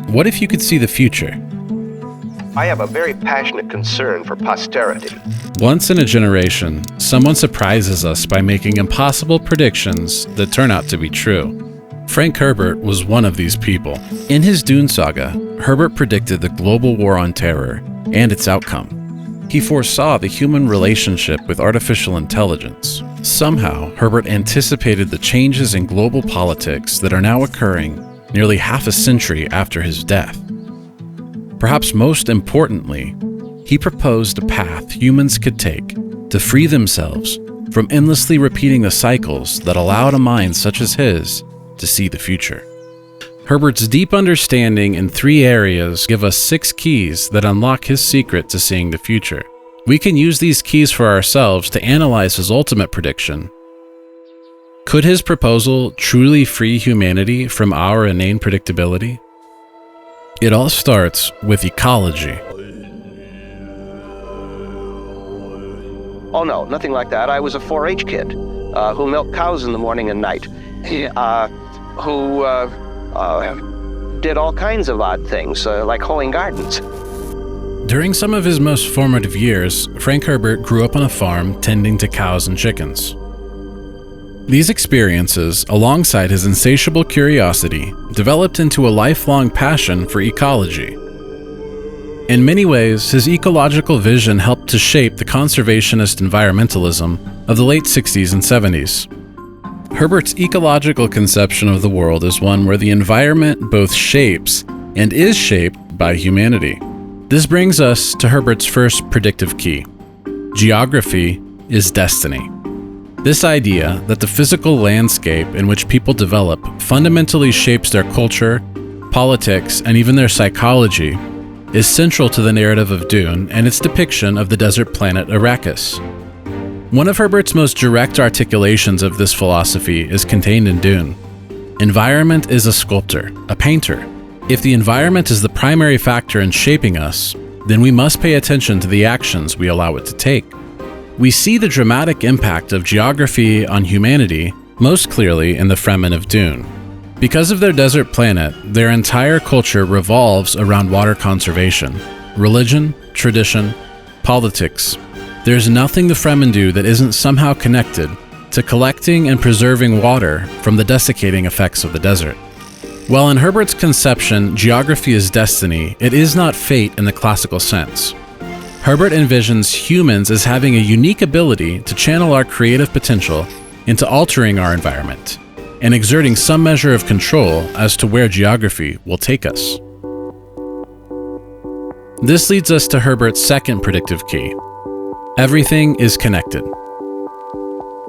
what if you could see the future? I have a very passionate concern for posterity. Once in a generation, someone surprises us by making impossible predictions that turn out to be true. Frank Herbert was one of these people. In his Dune saga, Herbert predicted the global war on terror and its outcome. He foresaw the human relationship with artificial intelligence. Somehow, Herbert anticipated the changes in global politics that are now occurring nearly half a century after his death. Perhaps most importantly, he proposed a path humans could take to free themselves from endlessly repeating the cycles that allowed a mind such as his to see the future. Herbert's deep understanding in 3 areas give us 6 keys that unlock his secret to seeing the future. We can use these keys for ourselves to analyze his ultimate prediction. Could his proposal truly free humanity from our inane predictability? It all starts with ecology. Oh no, nothing like that. I was a 4-H kid who milked cows in the morning and night. Who did all kinds of odd things, like hoeing gardens. During some of his most formative years, Frank Herbert grew up on a farm tending to cows and chickens. These experiences, alongside his insatiable curiosity, developed into a lifelong passion for ecology. In many ways, his ecological vision helped to shape the conservationist environmentalism of the late 60s and 70s. Herbert's ecological conception of the world is one where the environment both shapes and is shaped by humanity. This brings us to Herbert's first predictive key. Geography is destiny. This idea that the physical landscape in which people develop fundamentally shapes their culture, politics, and even their psychology is central to the narrative of Dune and its depiction of the desert planet Arrakis. One of Herbert's most direct articulations of this philosophy is contained in Dune. Environment is a sculptor, a painter. If the environment is the primary factor in shaping us, then we must pay attention to the actions we allow it to take. We see the dramatic impact of geography on humanity most clearly in the Fremen of Dune. Because of their desert planet, their entire culture revolves around water conservation, religion, tradition, politics. There's nothing the Fremen do that isn't somehow connected to collecting and preserving water from the desiccating effects of the desert. While in Herbert's conception, geography is destiny, it is not fate in the classical sense. Herbert envisions humans as having a unique ability to channel our creative potential into altering our environment and exerting some measure of control as to where geography will take us. This leads us to Herbert's second predictive key. Everything is connected.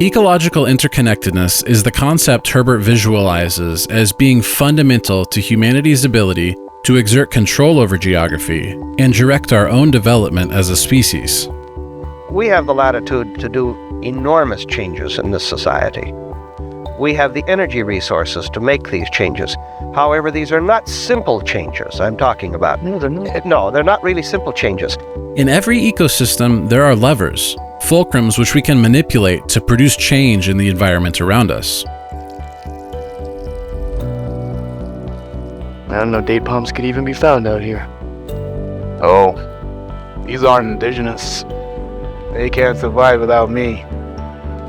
Ecological interconnectedness is the concept Herbert visualizes as being fundamental to humanity's ability to exert control over geography and direct our own development as a species. We have the latitude to do enormous changes in this society. We have the energy resources to make these changes. However, these are not simple changes I'm talking about. No, they're not really simple changes. In every ecosystem, there are levers, fulcrums which we can manipulate to produce change in the environment around us. I don't know date palms could even be found out here. Oh, these aren't indigenous. They can't survive without me.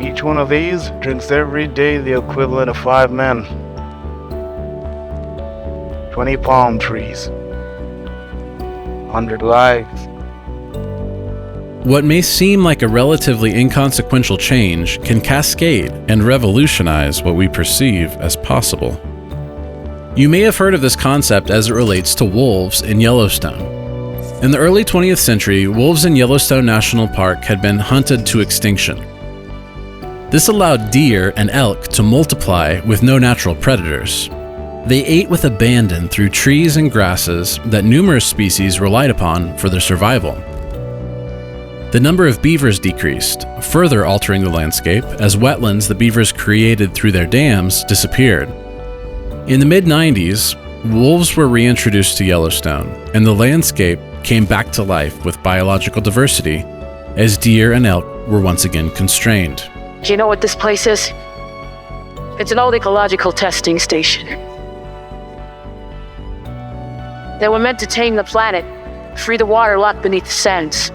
Each one of these drinks every day the equivalent of 5 men. 20 palm trees. 100 lives. What may seem like a relatively inconsequential change can cascade and revolutionize what we perceive as possible. You may have heard of this concept as it relates to wolves in Yellowstone. In the early 20th century, wolves in Yellowstone National Park had been hunted to extinction. This allowed deer and elk to multiply with no natural predators. They ate with abandon through trees and grasses that numerous species relied upon for their survival. The number of beavers decreased, further altering the landscape as wetlands the beavers created through their dams disappeared. In the mid-90s, wolves were reintroduced to Yellowstone, and the landscape came back to life with biological diversity as deer and elk were once again constrained. Do you know what this place is? It's an old ecological testing station. They were meant to tame the planet, free the water locked beneath the sands.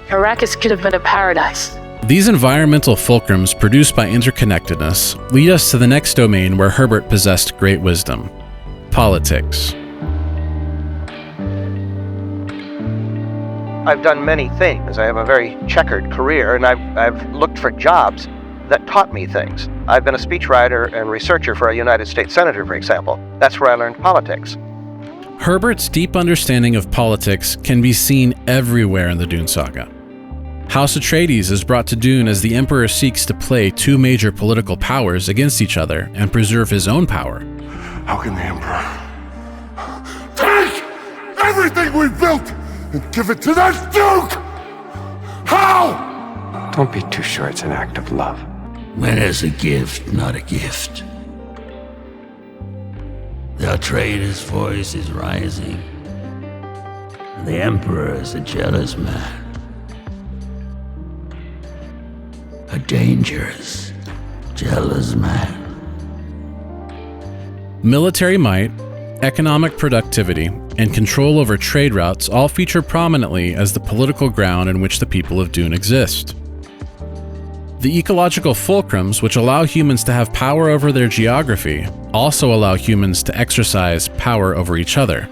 Arrakis could have been a paradise. These environmental fulcrums produced by interconnectedness lead us to the next domain where Herbert possessed great wisdom: politics. I've done many things. I have a very checkered career, and I've looked for jobs that taught me things. I've been a speechwriter and researcher for a United States senator, for example. That's where I learned politics. Herbert's deep understanding of politics can be seen everywhere in the Dune saga. House Atreides is brought to Dune as the Emperor seeks to play two major political powers against each other and preserve his own power. How can the Emperor take everything we've built and give it to that Duke? How? Don't be too sure it's an act of love. When is a gift not a gift? The Atreides' voice is rising. The Emperor is a jealous man. A dangerous, jealous man. Military might, economic productivity, and control over trade routes all feature prominently as the political ground in which the people of Dune exist. The ecological fulcrums, which allow humans to have power over their geography, also allow humans to exercise power over each other.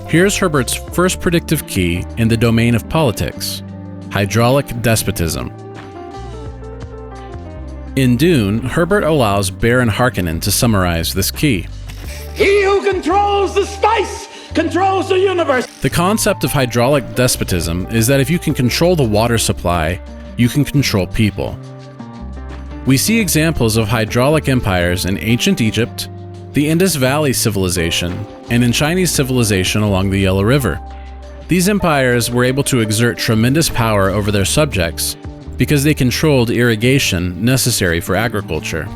Here's Herbert's first predictive key in the domain of politics: hydraulic despotism. In Dune, Herbert allows Baron Harkonnen to summarize this key. He who controls the spice controls the universe. The concept of hydraulic despotism is that if you can control the water supply, you can control people. We see examples of hydraulic empires in ancient Egypt, the Indus Valley civilization, and in Chinese civilization along the Yellow River. These empires were able to exert tremendous power over their subjects because they controlled irrigation necessary for agriculture.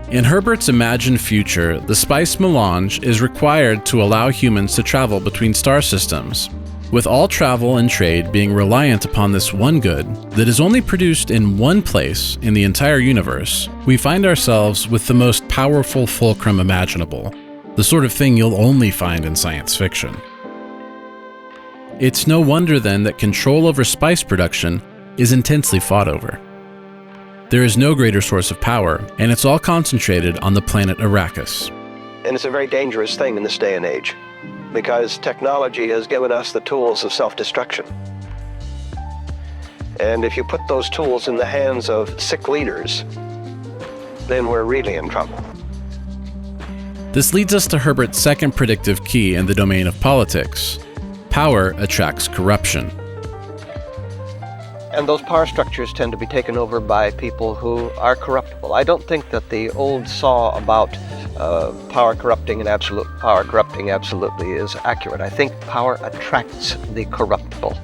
In Herbert's imagined future, the spice melange is required to allow humans to travel between star systems, with all travel and trade being reliant upon this one good that is only produced in one place in the entire universe. We find ourselves with the most powerful fulcrum imaginable, the sort of thing you'll only find in science fiction. It's no wonder then that control over spice production is intensely fought over. There is no greater source of power, and it's all concentrated on the planet Arrakis. And it's a very dangerous thing in this day and age, because technology has given us the tools of self-destruction. And if you put those tools in the hands of sick leaders, then we're really in trouble. This leads us to Herbert's second predictive key in the domain of politics: power attracts corruption. And those power structures tend to be taken over by people who are corruptible. I don't think that the old saw about power corrupting and absolute power corrupting absolutely is accurate. I think power attracts the corruptible.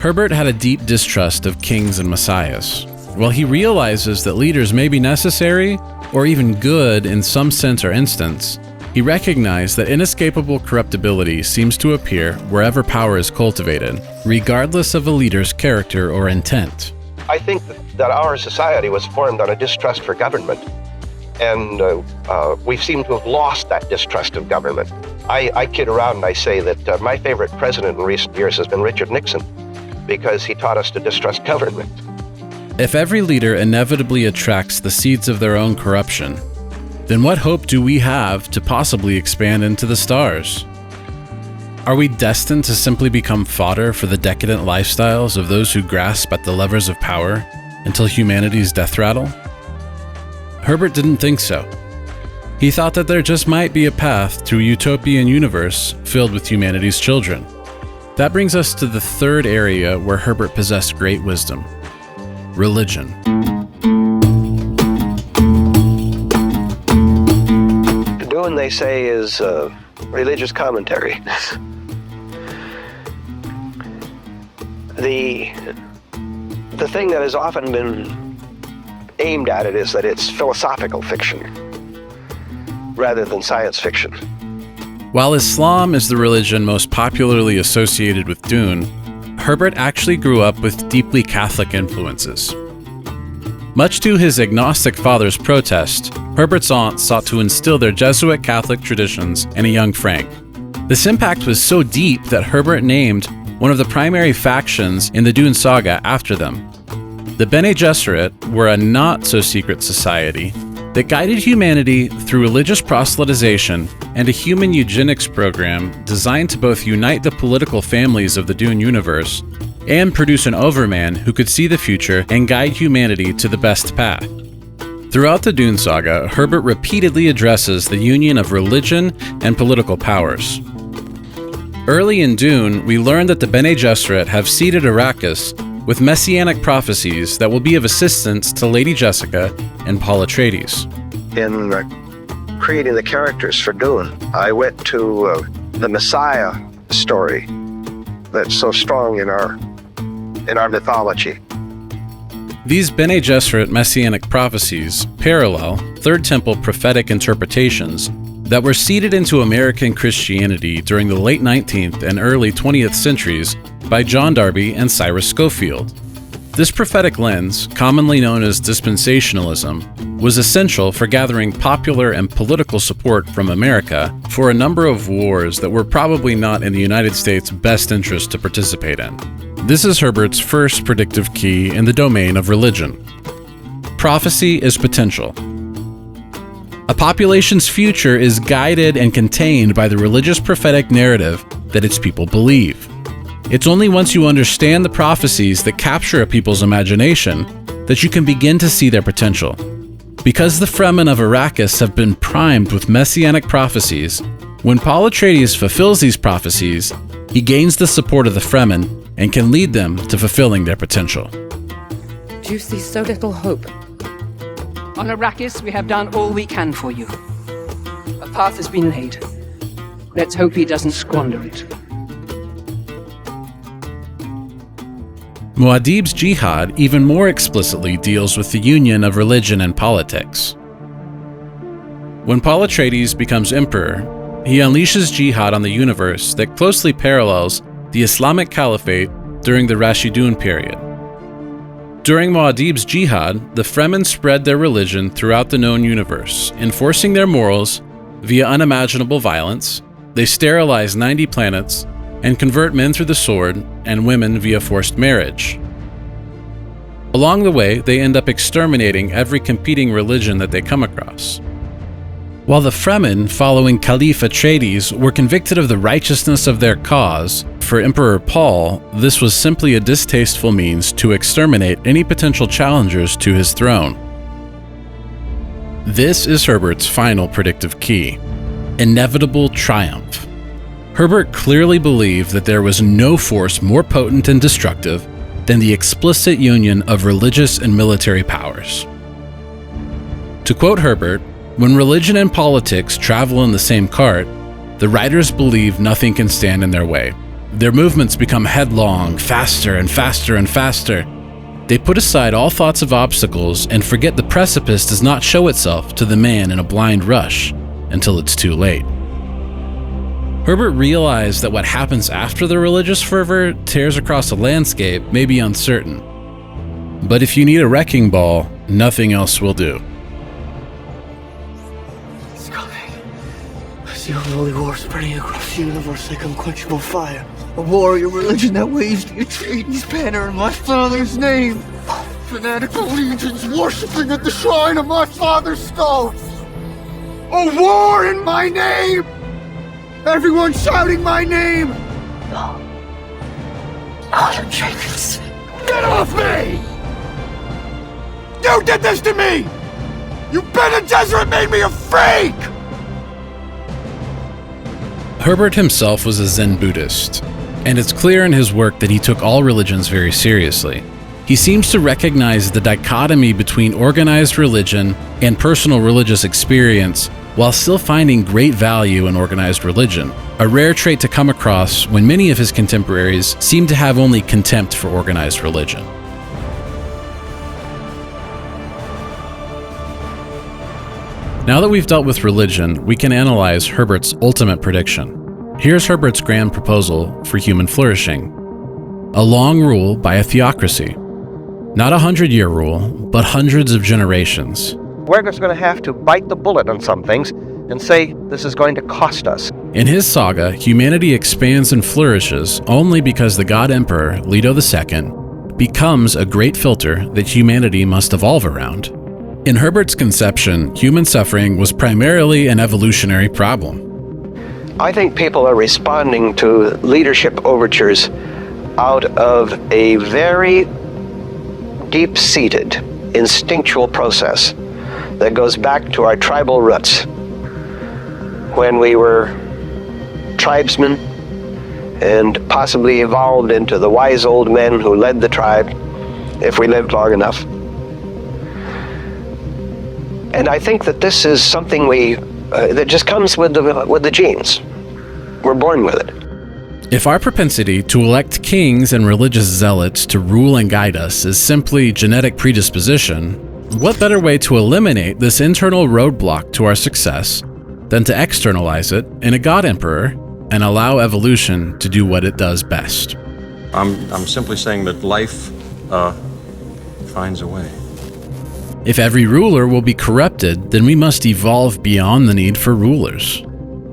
Herbert had a deep distrust of kings and messiahs. While he realizes that leaders may be necessary, or even good in some sense or instance, he recognized that inescapable corruptibility seems to appear wherever power is cultivated, regardless of a leader's character or intent. I think that our society was formed on a distrust for government, and we seem to have lost that distrust of government. I kid around and I say that my favorite president in recent years has been Richard Nixon, because he taught us to distrust government. If every leader inevitably attracts the seeds of their own corruption, then what hope do we have to possibly expand into the stars? Are we destined to simply become fodder for the decadent lifestyles of those who grasp at the levers of power until humanity's death rattle? Herbert didn't think so. He thought that there just might be a path to a utopian universe filled with humanity's children. That brings us to the third area where Herbert possessed great wisdom: religion. Dune, they say, is religious commentary. The thing that has often been aimed at it is that it's philosophical fiction rather than science fiction. While Islam is the religion most popularly associated with Dune, Herbert actually grew up with deeply Catholic influences. Much to his agnostic father's protest, Herbert's aunt sought to instill their Jesuit Catholic traditions in a young Frank. This impact was so deep that Herbert named one of the primary factions in the Dune saga after them. The Bene Gesserit were a not-so-secret society that guided humanity through religious proselytization and a human eugenics program designed to both unite the political families of the Dune universe and produce an overman who could see the future and guide humanity to the best path. Throughout the Dune saga, Herbert repeatedly addresses the union of religion and political powers. Early in Dune, we learn that the Bene Gesserit have seeded Arrakis with messianic prophecies that will be of assistance to Lady Jessica and Paul Atreides. In creating the characters for Dune, I went to the Messiah story that's so strong in our mythology. These Bene Gesserit messianic prophecies parallel Third Temple prophetic interpretations that were seeded into American Christianity during the late 19th and early 20th centuries by John Darby and Cyrus Schofield. This prophetic lens, commonly known as dispensationalism, was essential for gathering popular and political support from America for a number of wars that were probably not in the United States' best interest to participate in. This is Herbert's first predictive key in the domain of religion. Prophecy is potential. A population's future is guided and contained by the religious prophetic narrative that its people believe. It's only once you understand the prophecies that capture a people's imagination that you can begin to see their potential. Because the Fremen of Arrakis have been primed with messianic prophecies, when Paul Atreides fulfills these prophecies, he gains the support of the Fremen and can lead them to fulfilling their potential. Do you see so little hope? On Arrakis, we have done all we can for you. A path has been laid. Let's hope he doesn't squander it. Muad'Dib's Jihad even more explicitly deals with the union of religion and politics. When Paul Atreides becomes emperor, he unleashes jihad on the universe that closely parallels the Islamic Caliphate during the Rashidun period. During Muad'Dib's Jihad, the Fremen spread their religion throughout the known universe, enforcing their morals via unimaginable violence. They sterilize 90 planets and convert men through the sword and women via forced marriage. Along the way, they end up exterminating every competing religion that they come across. While the Fremen, following Caliph Atreides, were convicted of the righteousness of their cause, for Emperor Paul, this was simply a distasteful means to exterminate any potential challengers to his throne. This is Herbert's final predictive key: inevitable triumph. Herbert clearly believed that there was no force more potent and destructive than the explicit union of religious and military powers. To quote Herbert, "When religion and politics travel in the same cart, the riders believe nothing can stand in their way. Their movements become headlong, faster and faster and faster. They put aside all thoughts of obstacles and forget the precipice does not show itself to the man in a blind rush until it's too late." Herbert realized that what happens after the religious fervor tears across a landscape may be uncertain. But if you need a wrecking ball, nothing else will do. It's coming. I see a holy war spreading across the universe like unquenchable fire. A warrior religion that waves the Atreides banner in my father's name. Fanatical legions worshipping at the shrine of my father's skull. A war in my name! Everyone shouting my name! No. Atreides. Get off me! You did this to me! You Bene Gesserit made me a freak! Herbert himself was a Zen Buddhist, and it's clear in his work that he took all religions very seriously. He seems to recognize the dichotomy between organized religion and personal religious experience while still finding great value in organized religion, a rare trait to come across when many of his contemporaries seem to have only contempt for organized religion. Now that we've dealt with religion, we can analyze Herbert's ultimate prediction. Here's Herbert's grand proposal for human flourishing: a long rule by a theocracy. Not a 100-year rule, but hundreds of generations. we're just going to have to bite the bullet on some things and say this is going to cost us. In his saga, humanity expands and flourishes only because the God Emperor, Leto II, becomes a great filter that humanity must evolve around. In Herbert's conception, human suffering was primarily an evolutionary problem. I think people are responding to leadership overtures out of a very deep-seated, instinctual process that goes back to our tribal roots. When we were tribesmen and possibly evolved into the wise old men who led the tribe if we lived long enough. And I think that this is something that just comes with the genes. We're born with it. If our propensity to elect kings and religious zealots to rule and guide us is simply genetic predisposition, what better way to eliminate this internal roadblock to our success than to externalize it in a God Emperor and allow evolution to do what it does best? I'm simply saying that life finds a way. If every ruler will be corrupted, then we must evolve beyond the need for rulers.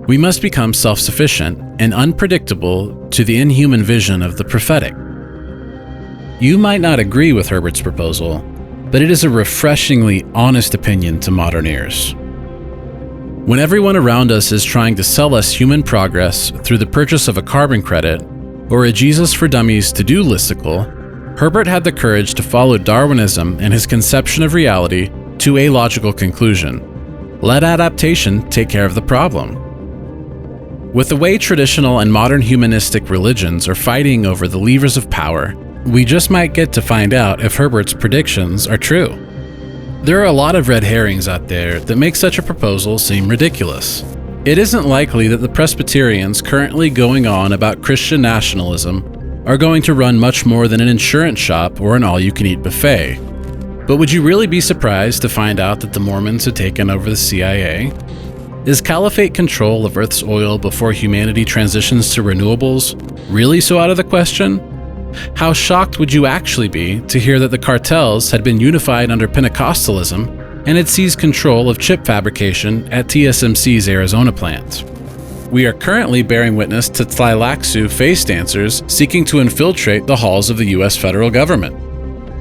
We must become self-sufficient and unpredictable to the inhuman vision of the prophetic. You might not agree with Herbert's proposal, but it is a refreshingly honest opinion to modern ears. When everyone around us is trying to sell us human progress through the purchase of a carbon credit or a Jesus for Dummies to-do listicle, Herbert had the courage to follow Darwinism and his conception of reality to a logical conclusion. Let adaptation take care of the problem. With the way traditional and modern humanistic religions are fighting over the levers of power, we just might get to find out if Herbert's predictions are true. There are a lot of red herrings out there that make such a proposal seem ridiculous. It isn't likely that the Presbyterians currently going on about Christian nationalism are going to run much more than an insurance shop or an all-you-can-eat buffet. But would you really be surprised to find out that the Mormons had taken over the CIA? Is caliphate control of Earth's oil before humanity transitions to renewables really so out of the question? How shocked would you actually be to hear that the cartels had been unified under Pentecostalism and had seized control of chip fabrication at TSMC's Arizona plant? We are currently bearing witness to Tleilaxu face dancers seeking to infiltrate the halls of the US federal government.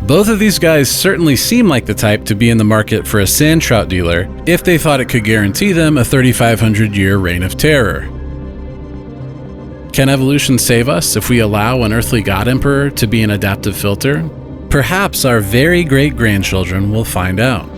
Both of these guys certainly seem like the type to be in the market for a sand trout dealer if they thought it could guarantee them a 3,500-year reign of terror. Can evolution save us if we allow an earthly God Emperor to be an adaptive filter? Perhaps our very great-grandchildren will find out.